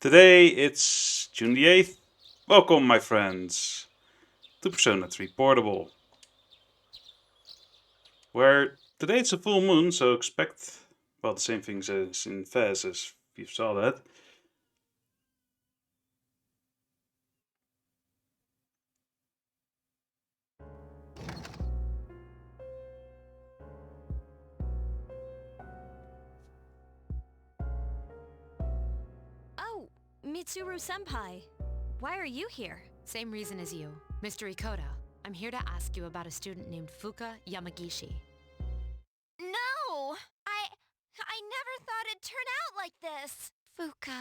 Today it's June the 8th. Welcome, my friends, to Persona 3 Portable. Where today it's a full moon, so expect, well, the same things as in Fez, as you saw that. Oh, Mitsuru Senpai. Why are you here? Same reason as you. Mr. Ikoda, I'm here to ask you about a student named Fuka Yamagishi. No! I never thought it'd turn out like this. Fuka.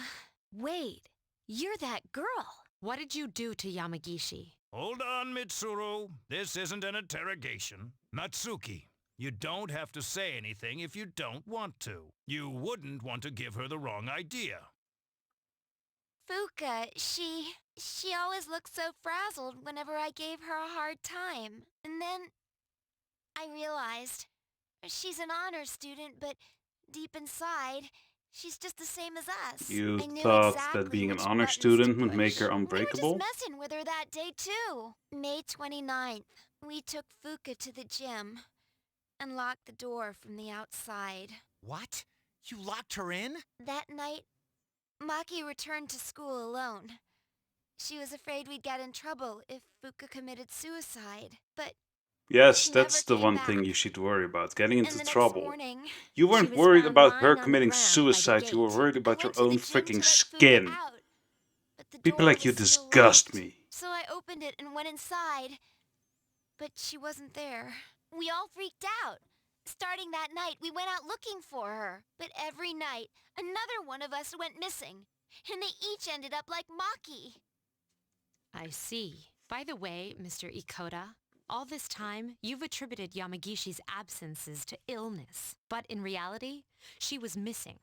Wait, you're that girl. What did you do to Yamagishi? Hold on, Mitsuru. This isn't an interrogation. Natsuki, you don't have to say anything if you don't want to. You wouldn't want to give her the wrong idea. Fuka, she always looked so frazzled whenever I gave her a hard time. And then I realized she's an honor student, but deep inside, she's just the same as us. You I knew thought exactly that being an which honor buttons student to would make her push. unbreakable? We were just messing with her that day too. May 29th, we took Fuka to the gym and locked the door from the outside. What? You locked her in? That night, Maki returned to school alone. She was afraid we'd get in trouble if Fuka committed suicide, but Yes, she that's never the came one thing back. you should worry about, getting And into the next trouble. morning, You she weren't was worried found about lying her on the committing ground by the suicide, you were gate. worried I about your went to the own gym freaking to let Fuka skin. out, but the People door like you was still disgust locked. me. So I opened it and went inside, but she wasn't there. We all freaked out. Starting that night, we went out looking for her. But every night, another one of us went missing. And they each ended up like Maki. I see. By the way, Mr. Ikoda, all this time, you've attributed Yamagishi's absences to illness. But in reality, she was missing.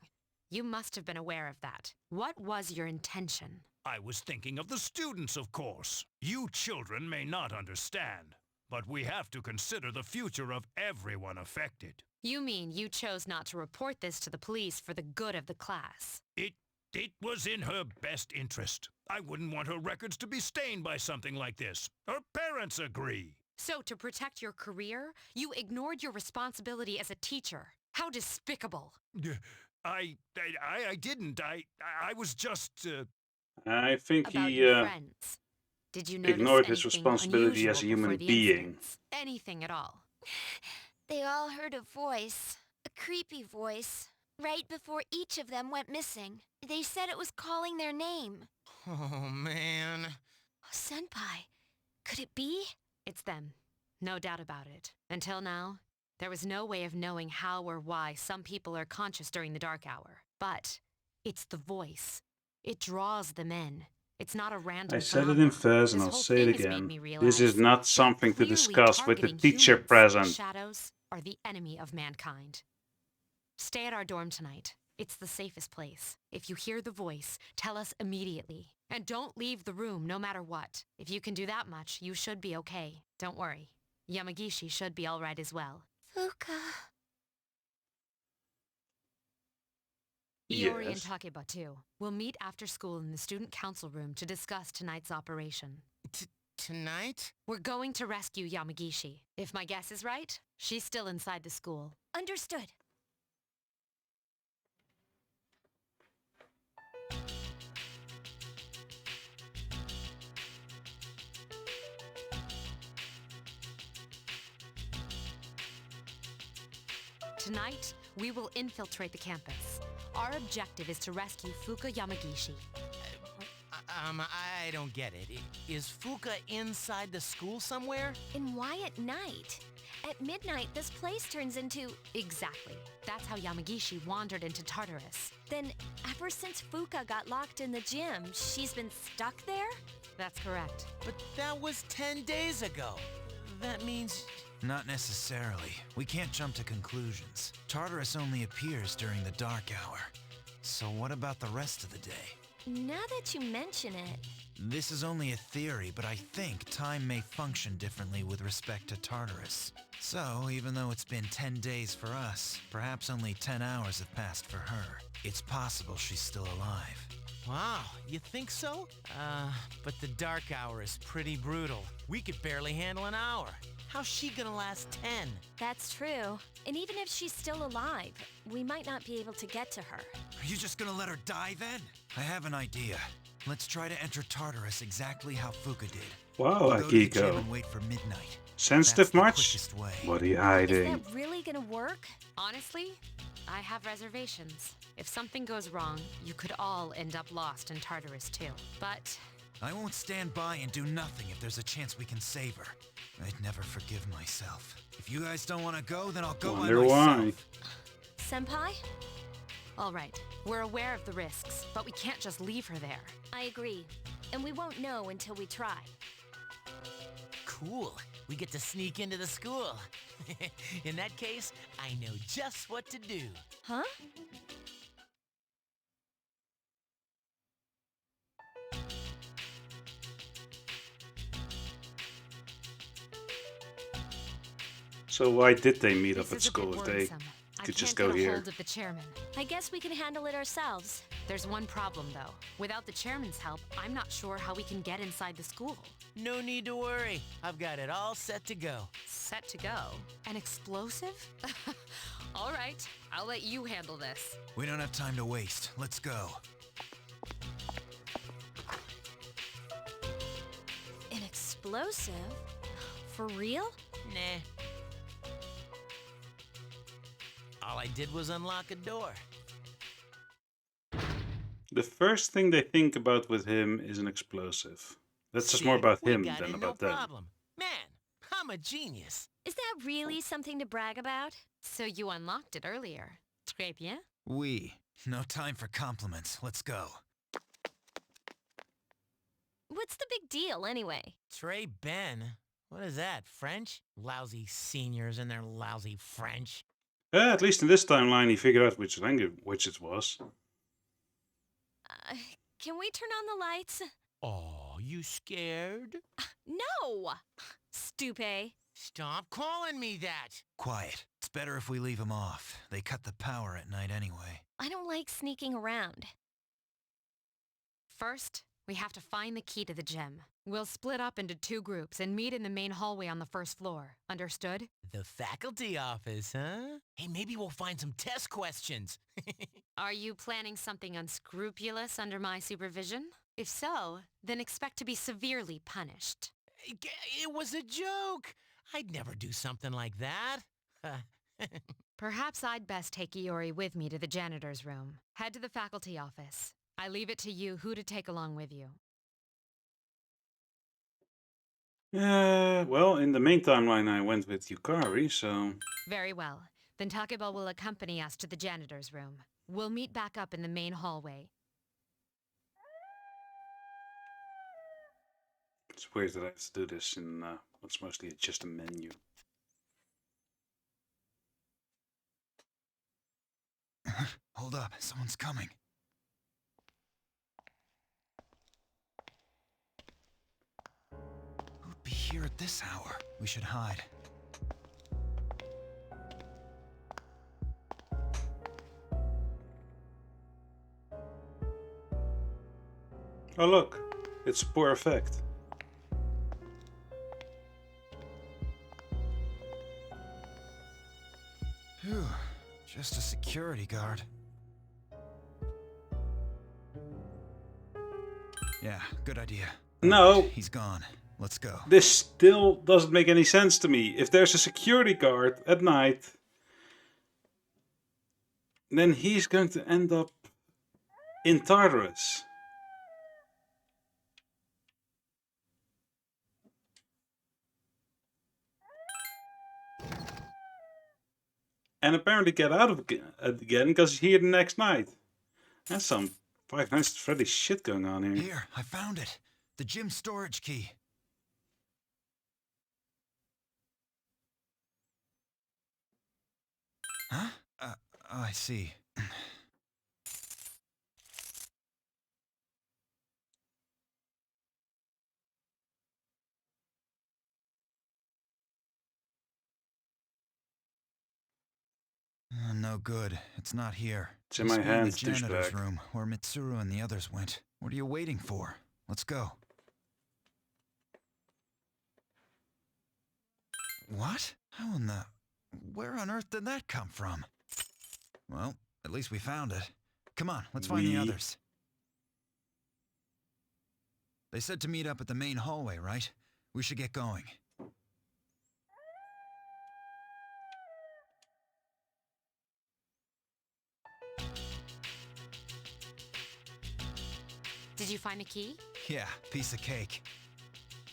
You must have been aware of that. What was your intention? I was thinking of the students, of course. You children may not understand, but we have to consider the future of everyone affected. You mean you chose not to report this to the police for the good of the class? It was in her best interest. I wouldn't want her records to be stained by something like this. Her parents agree. So, to protect your career, you ignored your responsibility as a teacher. How despicable! I didn't. I was just, I think About he your friends. Did you notice ignored his anything responsibility as a unusual human before the being. incidents? Anything at all? They all heard a voice. A creepy voice. Right before each of them went missing. They said it was calling their name. Oh, man. Oh, Senpai, could it be? It's them. No doubt about it. Until now, there was no way of knowing how or why some people are conscious during the dark hour. But it's the voice. It draws them in. It's not a random I said it in phenomenon. Fez and This I'll whole say it thing has made again. me This is realize not they're something to clearly discuss with the targeting teacher humans. present. Shadows are the enemy of mankind. Stay at our dorm tonight. It's the safest place. If you hear the voice, tell us immediately. And don't leave the room no matter what. If you can do that much, you should be okay. Don't worry. Yamagishi should be alright as well. Fuka. Iori and Yes. Takeba too. We'll meet after school in the student council room to discuss tonight's operation. Tonight? We're going to rescue Yamagishi. If my guess is right, she's still inside the school. Understood. Tonight, we will infiltrate the campus. Our objective is to rescue Fuka Yamagishi. I don't get it. Is Fuka inside the school somewhere? And why at night? At midnight, this place turns into... Exactly. That's how Yamagishi wandered into Tartarus. Then, ever since Fuka got locked in the gym, she's been stuck there? That's correct. But that was 10 days ago. That means... Not necessarily. We can't jump to conclusions. Tartarus only appears during the dark hour. So what about the rest of the day? Now that you mention it... This is only a theory, but I think time may function differently with respect to Tartarus. So, even though it's been 10 days for us, perhaps only 10 hours have passed for her. It's possible she's still alive. Wow, you think so? But the dark hour is pretty brutal. We could barely handle an hour. How's she gonna last 10? That's true. And even if she's still alive, we might not be able to get to her. Are you just gonna let her die then? I have an idea. Let's try to enter Tartarus exactly how Fuka did. Wow, We'll go to the gym Akiko. and wait for midnight. Sensitive That's the much? quickest way. What are you Is hiding? that really gonna work? Honestly, I have reservations. If something goes wrong, you could all end up lost in Tartarus too. But I won't stand by and do nothing if there's a chance we can save her. I'd never forgive myself. If you guys don't want to go, then I'll go by Wonder why. myself. Senpai? all right, we're aware of the risks, but we can't just leave her there. I agree. And we won't know until we try. Cool. We get to sneak into the school. In that case, I know just what to do. Huh? So why did they meet This up at is a school bit if they worrisome. I could just can't go get a here? hold of the chairman. I guess we can handle it ourselves. There's one problem, though. Without the chairman's help, I'm not sure how we can get inside the school. No need to worry. I've got it all set to go. Set to go. An explosive? All right, I'll let you handle this. We don't have time to waste. Let's go. An explosive? For real? Nah. All I did was unlock a door. The first thing they think about with him is an explosive. That's just more See, about we him got than in about no them. problem. Man, I'm a genius. Is that really something to brag about? So you unlocked it earlier. Très bien. No time for compliments. Let's go. What's the big deal, anyway? Trey Ben? What is that, French? Lousy seniors and their lousy French. At least in this timeline, he figured out which language it was. Can we turn on the lights? Oh, you scared? No! Stupid. Stop calling me that. Quiet. It's better if we leave them off. They cut the power at night anyway. I don't like sneaking around. First, we have to find the key to the gym. We'll split up into 2 groups and meet in the main hallway on the first floor. Understood? The faculty office, huh? Hey, maybe we'll find some test questions. Are you planning something unscrupulous under my supervision? If so, then expect to be severely punished. It was a joke. I'd never do something like that. Perhaps I'd best take Iori with me to the janitor's room. Head to the faculty office. I leave it to you who to take along with you. Well, in the main timeline, I went with Yukari, so... Very well. Then Takeba will accompany us to the janitor's room. We'll meet back up in the main hallway. It's weird that I have to do this in what's mostly just a menu. Hold up. Someone's coming. Who'd be here at this hour? We should hide. Oh look, it's a poor effect. Phew. Just a security guard. Yeah, good idea. No. Alright, he's gone. Let's go. This still doesn't make any sense to me. If there's a security guard at night, then he's going to end up in Tartarus. And apparently get out of it again because he's here the next night. That's some Five Nights at Freddy's shit going on here. Here, I found it. The gym storage key. Huh? Oh, I see. No good. It's not here. It's in Must my be in hands, the janitor's douchebag. room, where Mitsuru and the others went. What are you waiting for? Let's go. What? How in the... Where on earth did that come from? Well, at least we found it. Come on, let's find the others. They said to meet up at the main hallway, right? We should get going. Did you find a key? Yeah, piece of cake.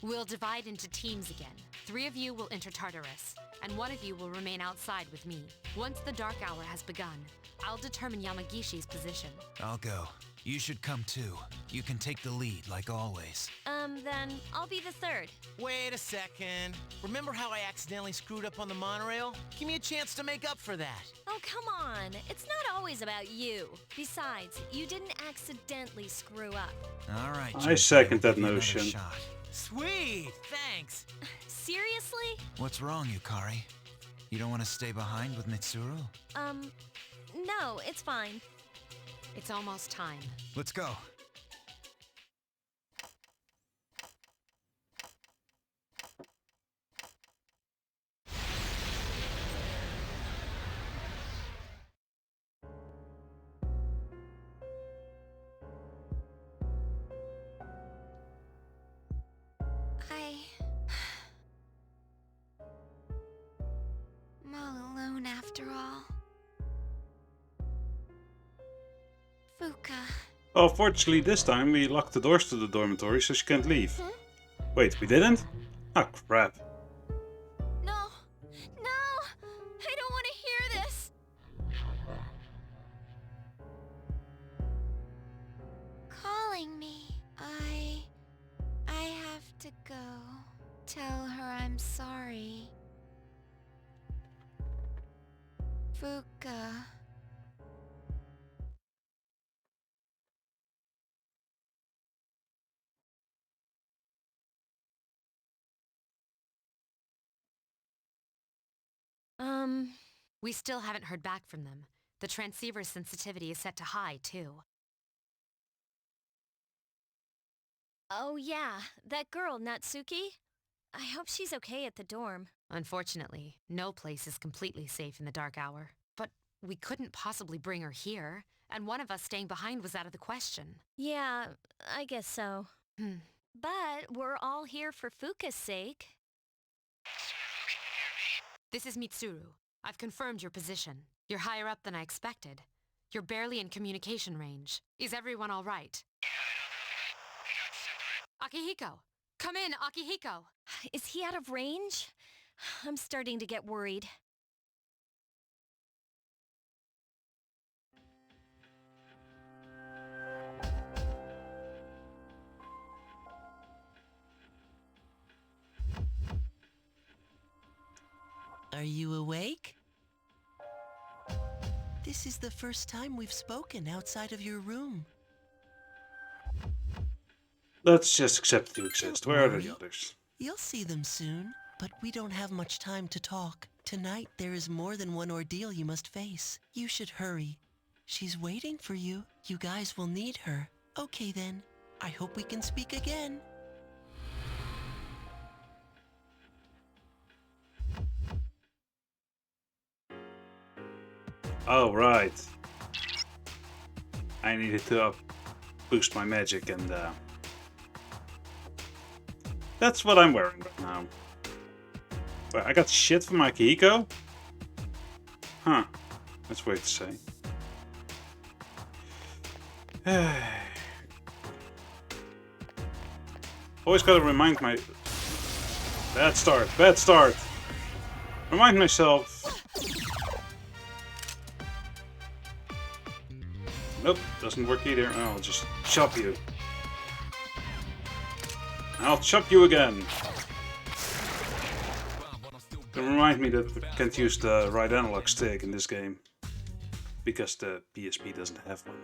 We'll divide into teams again. 3 of you will enter Tartarus, and 1 of you will remain outside with me. Once the Dark Hour has begun, I'll determine Yamagishi's position. I'll go. You should come too. You can take the lead, like always. Then I'll be the third. Wait a second. Remember how I accidentally screwed up on the monorail? Give me a chance to make up for that. Oh, come on. It's not always about you. Besides, you didn't accidentally screw up. All right, I Junpei, second that give you another notion. shot. Sweet, thanks. Seriously? What's wrong, Yukari? You don't want to stay behind with Mitsuru? No, it's fine. It's almost time. Let's go. I'm all alone after all. Fuka. Oh, fortunately this time we locked the doors to the dormitory so she can't leave. Wait, we didn't? Ah, crap. No! No! I don't want to hear this! Calling me. I have to go. Tell her I'm sorry. Fuka. We still haven't heard back from them. The transceiver's sensitivity is set to high, too. Oh yeah, that girl, Natsuki? I hope she's okay at the dorm. Unfortunately, no place is completely safe in the Dark Hour. But we couldn't possibly bring her here, and one of us staying behind was out of the question. Yeah, I guess so. But we're all here for Fuka's sake. This is Mitsuru. I've confirmed your position. You're higher up than I expected. You're barely in communication range. Is everyone all right? Akihiko! Come in, Akihiko! Is he out of range? I'm starting to get worried. Are you awake? This is the first time we've spoken outside of your room. Let's just accept that you exist. Don't Where are worry. the others? You'll see them soon, but we don't have much time to talk. Tonight, there is more than one ordeal you must face. You should hurry. She's waiting for you. You guys will need her. Okay then. I hope we can speak again. Oh, right. I needed to boost my magic and that's what I'm wearing right now. Wait, I got shit from Akihiko? Huh. That's weird to say. Always gotta remind my... Bad start, bad start. Remind myself. Nope, doesn't work either. Oh, I'll just chop you. I'll chop you again. Don't remind me that I can't use the right analog stick in this game. Because the PSP doesn't have one.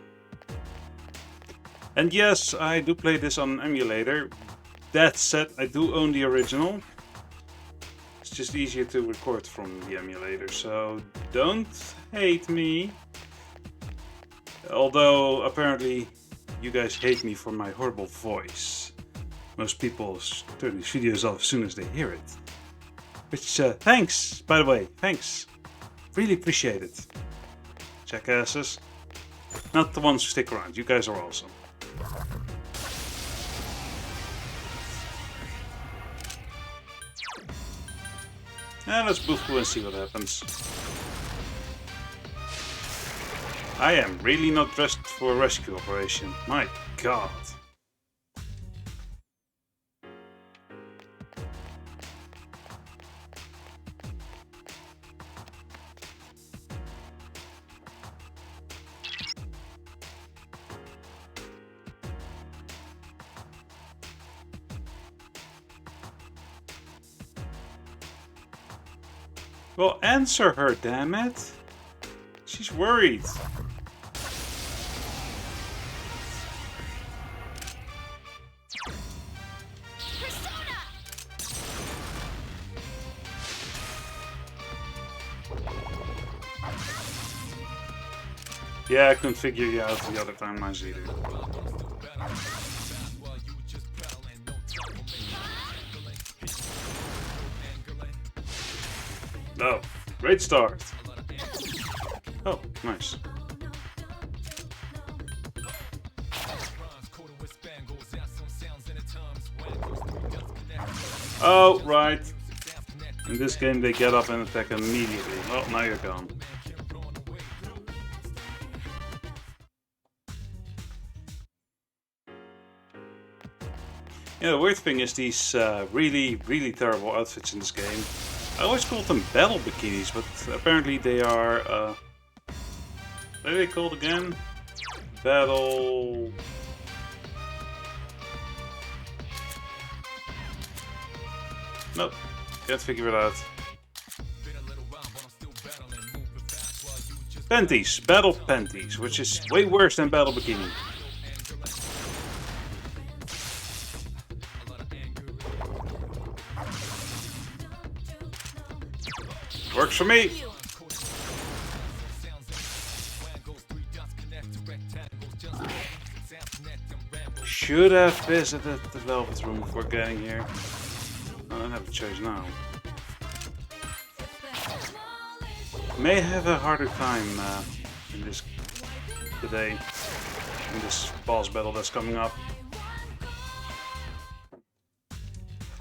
And yes, I do play this on emulator. That said, I do own the original. It's just easier to record from the emulator, so don't hate me. Although apparently you guys hate me for my horrible voice. Most people turn these videos off as soon as they hear it. Which, thanks, by the way, thanks. Really appreciate it. Jackasses. Not the ones who stick around, you guys are awesome. Now let's move through and see what happens. I am really not dressed for a rescue operation. My god. Well, answer her, damn it. She's worried. Persona! Yeah, I couldn't figure you out the other timelines either. Oh, great start. Oh, nice. Oh, right. In this game they get up and attack immediately. Well, now you're gone. Yeah, the weird thing is these really terrible outfits in this game. I always called them battle bikinis, but apparently they are, what are they called again? Battle... Nope, can't figure it out. Panties, battle panties, which is way worse than battle bikini. Works for me. Should have visited the Velvet Room before getting here. I don't have a choice now. May have a harder time in this today, in this boss battle that's coming up.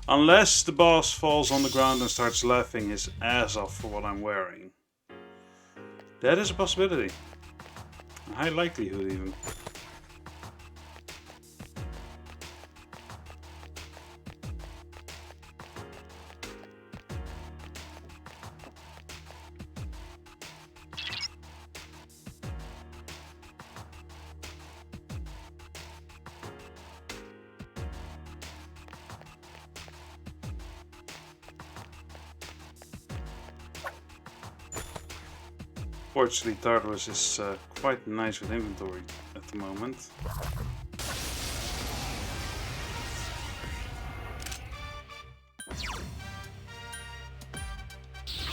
Unless the boss falls on the ground and starts laughing his ass off for what I'm wearing. That is a possibility. A high likelihood even. Fortunately, Tartarus is quite nice with inventory at the moment. I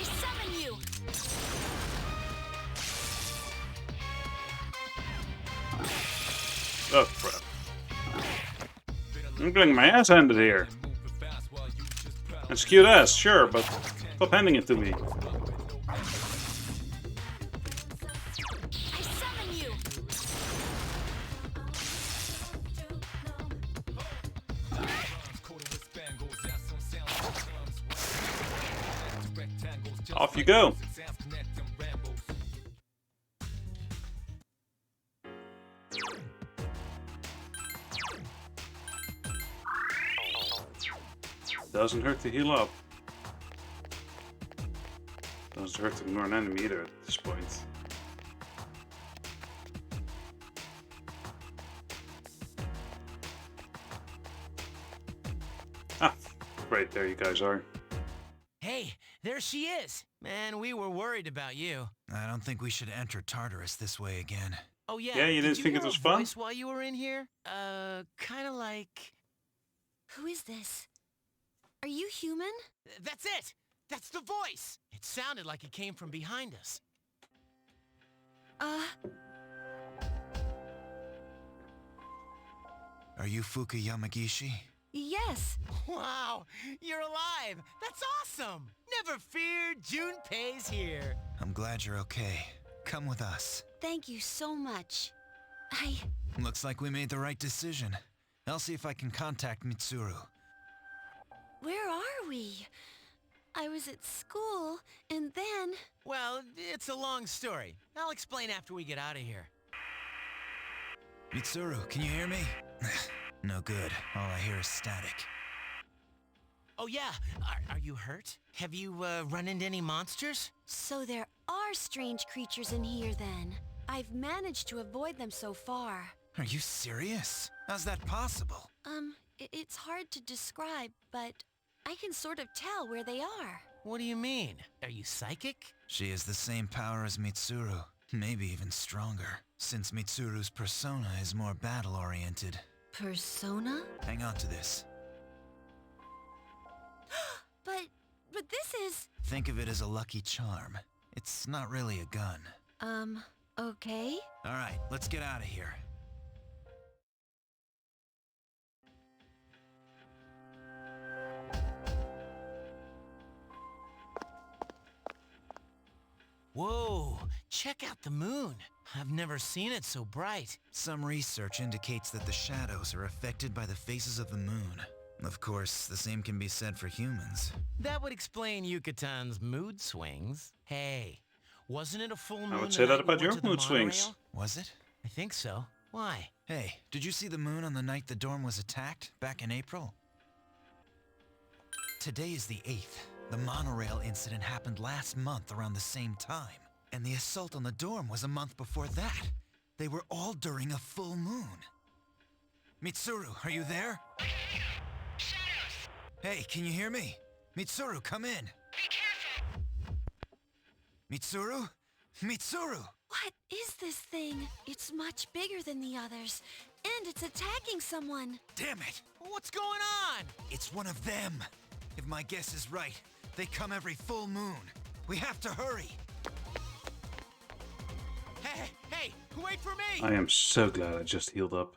summon you! Oh crap. I'm getting my ass handed here. It's cute ass, sure, but stop handing it to me. Off you go. Doesn't hurt to heal up. Doesn't hurt to ignore an enemy either at this point. Ah, right there you guys are. Hey, there she is. Man, we were worried about you. I don't think we should enter Tartarus this way again. Oh yeah. Yeah, you didn't think it was fun? Voice while you were in here? Kind of like. Who is this? Are you human? That's it. That's the voice. It sounded like it came from behind us. Are you Fuka Yamagishi? Yes. Wow, you're alive. That's awesome. Never fear, Junpei's here. I'm glad you're okay. Come with us. Thank you so much. Looks like we made the right decision. I'll see if I can contact Mitsuru. Where are we? I was at school, and then... Well, it's a long story. I'll explain after we get out of here. Mitsuru, can you hear me? No good. All I hear is static. Oh yeah, are you hurt? Have you run into any monsters? So there are strange creatures in here then. I've managed to avoid them so far. Are you serious? How's that possible? It's hard to describe, but I can sort of tell where they are. What do you mean? Are you psychic? She has the same power as Mitsuru, maybe even stronger, since Mitsuru's persona is more battle-oriented. Persona? Hang on to this. But this is... Think of it as a lucky charm. It's not really a gun. Okay. All right, let's get out of here. Whoa, check out the moon. I've never seen it so bright. Some research indicates that the shadows are affected by the phases of the moon. Of course, the same can be said for humans. That would explain Yukatan's mood swings. Hey, wasn't it a full moon? I would say the that night about we your went to the mood swings. monorail? Was it? I think so. Why? Hey, did you see the moon on the night the dorm was attacked, back in April? Today is the 8th. The monorail incident happened last month around the same time. And the assault on the dorm was a month before that. They were all during a full moon. Mitsuru, are you there? Hey, can you hear me? Mitsuru, come in. Be careful. Mitsuru? Mitsuru! What is this thing? It's much bigger than the others, and it's attacking someone. Damn it! What's going on? It's one of them. If my guess is right, they come every full moon. We have to hurry. Hey, wait for me! I am so glad I just healed up.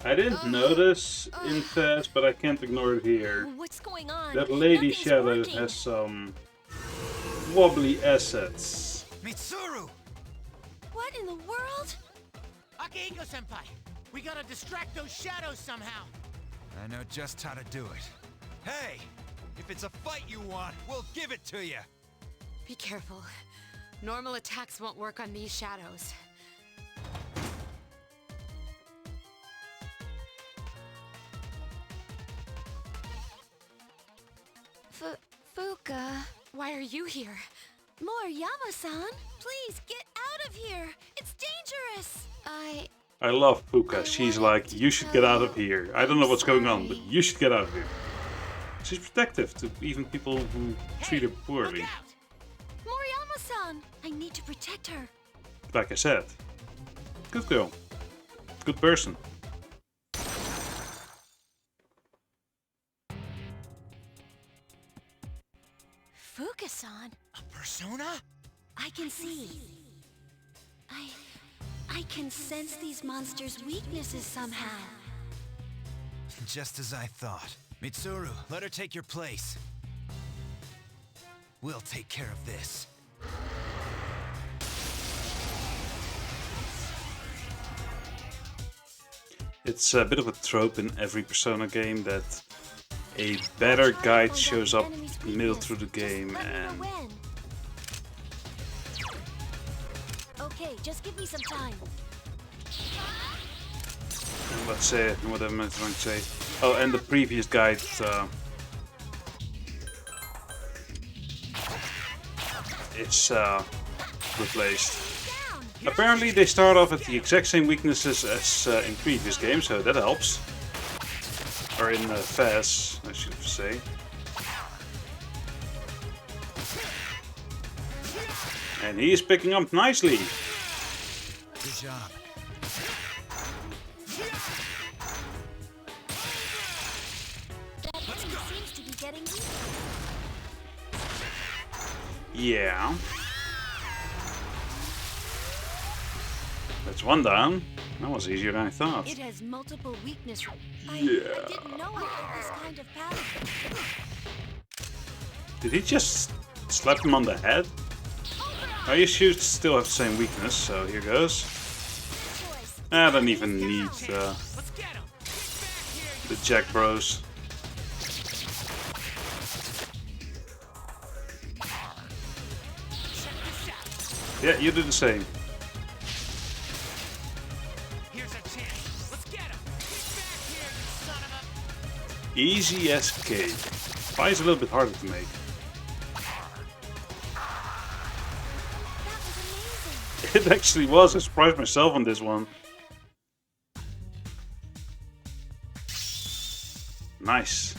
I didn't notice in Fez, but I can't ignore it here. What's going on? That Lady Nothing's Shadow working. has some wobbly assets. Mitsuru! What in the world? Akihiko-senpai, we gotta distract those shadows somehow. I know just how to do it. Hey! If it's a fight you want, we'll give it to you! Be careful. Normal attacks won't work on these shadows. Fuka. Why are you here? Moriyama-san, please get out of here. It's dangerous. I love Fuka. I She's wanted like, to you should get out of tell- here. I don't know what's going on, but sorry. you should get out of here. She's protective to even people who treat her poorly. Look out! Moriyama-san, I need to protect her. Like I said. Good girl. Good person. Fuka-san, A persona? I can see. I can sense these monsters' weaknesses somehow. Just as I thought. Mitsuru, let her take your place. We'll take care of this. It's a bit of a trope in every Persona game that a better guide shows up middle through the game and Okay, just give me some time. let's say, what am I trying to say? Oh, and the previous guide is replaced. Apparently they start off with the exact same weaknesses as in previous games, so that helps. Or in Fez, I should say. And he is picking up nicely. Good job. getting easier. Yeah. That's one down. That was easier than I thought. It has multiple weaknesses. I Yeah. didn't know it had this kind of pattern. Did he just slap him on the head? Oh, your shoes still have the same weakness, so here goes. I don't even need the Jack Bros. Yeah, you do the same. Easy escape. Fire's a little bit harder to make. It actually was. I surprised myself on this one. Nice.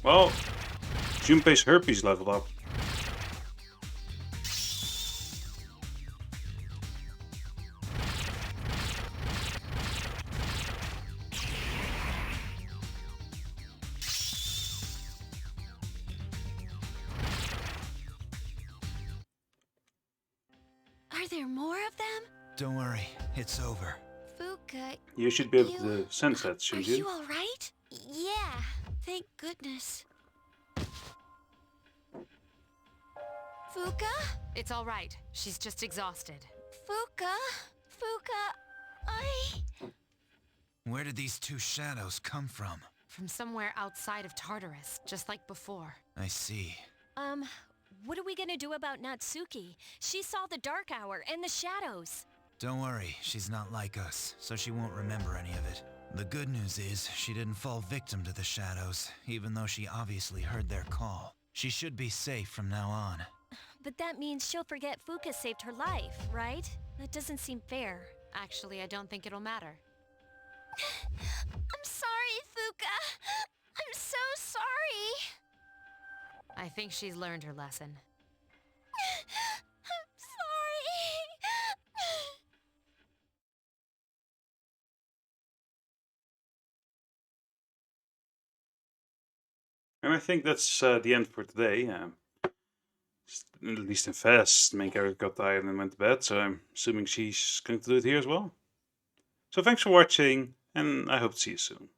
Well, Junpei's herpes leveled up. Are there more of them? Don't worry, it's over. Fuka, You should be able to sense that, Are shouldn't you you? all right? yeah. Thank goodness. Fuka? It's all right. She's just exhausted. Fuka? Fuka, Where did these two shadows come from? From somewhere outside of Tartarus, just like before. I see. What are we gonna do about Natsuki? She saw the Dark Hour and the shadows. Don't worry, she's not like us, so she won't remember any of it. The good news is, she didn't fall victim to the shadows, even though she obviously heard their call. She should be safe from now on. But that means she'll forget Fuka saved her life, right? That doesn't seem fair. Actually, I don't think it'll matter. I'm sorry, Fuka. I'm so sorry. I think she's learned her lesson. I'm sorry. And I think that's the end for today. At least in Fast, the main character got tired and went to bed, so I'm assuming she's going to do it here as well. So thanks for watching, and I hope to see you soon.